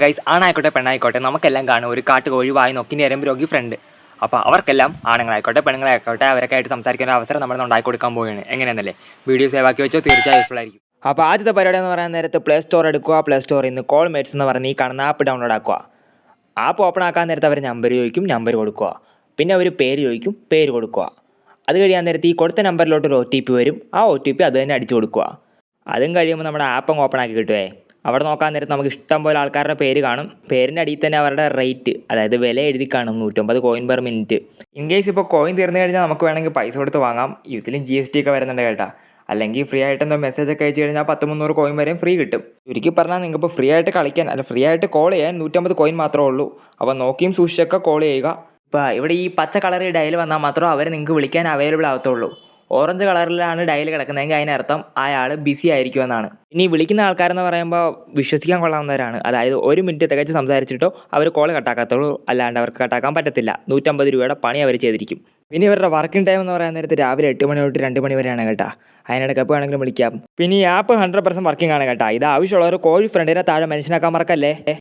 Guys, ആണായിക്കോട്ടെ പെണ്ണായിക്കോട്ടെ നമുക്കെല്ലാം കാണും ഒരു കാട്ടുകോഴി വായി നോക്കി ഞരമ്പ് രോഗി ഫ്രണ്ട്. അപ്പോൾ അവർക്കെല്ലാം ആണുങ്ങളായിക്കോട്ടെ പെണ്ണുങ്ങളായിക്കോട്ടെ അവരൊക്കെ ആയിട്ട് സംസാരിക്കുന്ന അവസരം നമ്മൾ ഉണ്ടാക്കി കൊടുക്കാൻ പോവുകയാണ്. എങ്ങനെയെന്നല്ലേ? വീഡിയോ സേവ് ആക്കി വെച്ചോ, തീർച്ചയായും യൂസ്ഫുൾ ആയിരിക്കും. അപ്പോൾ ആദ്യത്തെ പരിപാടി എന്ന് പറയാൻ നേരത്ത് പ്ലേ സ്റ്റോർ എടുക്കുക. പ്ലേ സ്റ്റോറിൽ നിന്ന് കോൾ മേറ്റ്സ് എന്ന് പറഞ്ഞ് ഈ കാണുന്ന ആപ്പ് ഡൗൺലോഡ് ആക്കുക. ആപ്പ് ഓപ്പൺ ആക്കാൻ നേരത്ത് അവർ നമ്പർ ചോദിക്കും, നമ്പർ കൊടുക്കുക. പിന്നെ അവർ പേര് ചോദിക്കും, പേര് കൊടുക്കുക. അത് കഴിയാൻ നേരത്ത് ഈ കൊടുത്ത നമ്പറിലോട്ട് ഒരു OTP വരും. ആ OTP അത് തന്നെ അടിച്ചു കൊടുക്കുക. അതും കഴിയുമ്പോൾ നമ്മുടെ ആപ്പ് ഓപ്പൺ ആക്കി കിട്ടുമേ. അവിടെ നോക്കാൻ നേരത്ത് നമുക്ക് ഇഷ്ടം പോലെ ആൾക്കാരുടെ പേര് കാണും. പേരിൻ്റെ അടിയിൽ തന്നെ അവരുടെ റേറ്റ്, അതായത് വില എഴുതി കാണും, 150 coin per minute. In case ഇപ്പോൾ കോയിൻ തീർന്നു കഴിഞ്ഞാൽ നമുക്ക് വേണമെങ്കിൽ പൈസ കൊടുത്ത് വാങ്ങാം. ഇതിലും GST ഒക്കെ വരുന്നുണ്ട് കേട്ടോ. അല്ലെങ്കിൽ ഫ്രീ ആയിട്ട് എന്തോ മെസ്സേജ് ഒക്കെ അയച്ചു കഴിഞ്ഞാൽ 100-300 കോയിൻ വരെയും ഫ്രീ കിട്ടും. ചുരുക്കി പറഞ്ഞാൽ നിങ്ങൾക്ക് ഇപ്പോൾ ഫ്രീ ആയിട്ട് കളിക്കാൻ ഫ്രീ ആയിട്ട് കോൾ ചെയ്യാൻ 150 കോയിൻ മാത്രമേ ഉള്ളൂ. അപ്പോൾ നോക്കിയും സൂക്ഷിച്ചൊക്കെ കോൾ ചെയ്യുക. ഇപ്പോൾ ഇവിടെ ഈ പച്ച കളറിൽ ഡയൽ വന്നാൽ മാത്രമേ അവർ നിങ്ങൾക്ക് വിളിക്കാൻ അവൈലബിൾ ആവത്തുള്ളൂ. ഓറഞ്ച് കളറിലാണ് ഡയൽ കിടക്കുന്നതെങ്കിൽ അതിനർത്ഥം അയാൾ ബിസി ആയിരിക്കുമെന്നാണ്. ഇനി വിളിക്കുന്ന ആൾക്കാരെന്ന് പറയുമ്പോൾ വിശ്വസിക്കാൻ കൊള്ളാവുന്നവരാണ്. അതായത് 1 മിനിറ്റ് തികച്ച് സംസാരിച്ചിട്ടോ അവർ കോൾ കട്ടാക്കത്തുള്ളൂ, അല്ലാണ്ട് അവർക്ക് കട്ടാക്കാൻ പറ്റത്തില്ല. 150 രൂപയുടെ പണി അവർ ചെയ്തിരിക്കും. പിന്നെ ഇവരുടെ വർക്കിംഗ് ടൈം എന്ന് പറയാൻ നേരത്ത് രാവിലെ 8 മണി തൊട്ട് 2 മണി വരെയാണ് കേട്ടോ. അതിനിടയ്ക്ക് എപ്പോൾ വേണമെങ്കിലും വിളിക്കാം. പിന്നെ ഈ ആപ്പ് 100% വർക്കിംഗ് ആണ് കേട്ടോ. ഇത് ആവശ്യമുള്ളവർ കോഴി ഫ്രണ്ടിനെ താഴെ മെൻഷനാക്കാൻ മറക്കല്ലേ.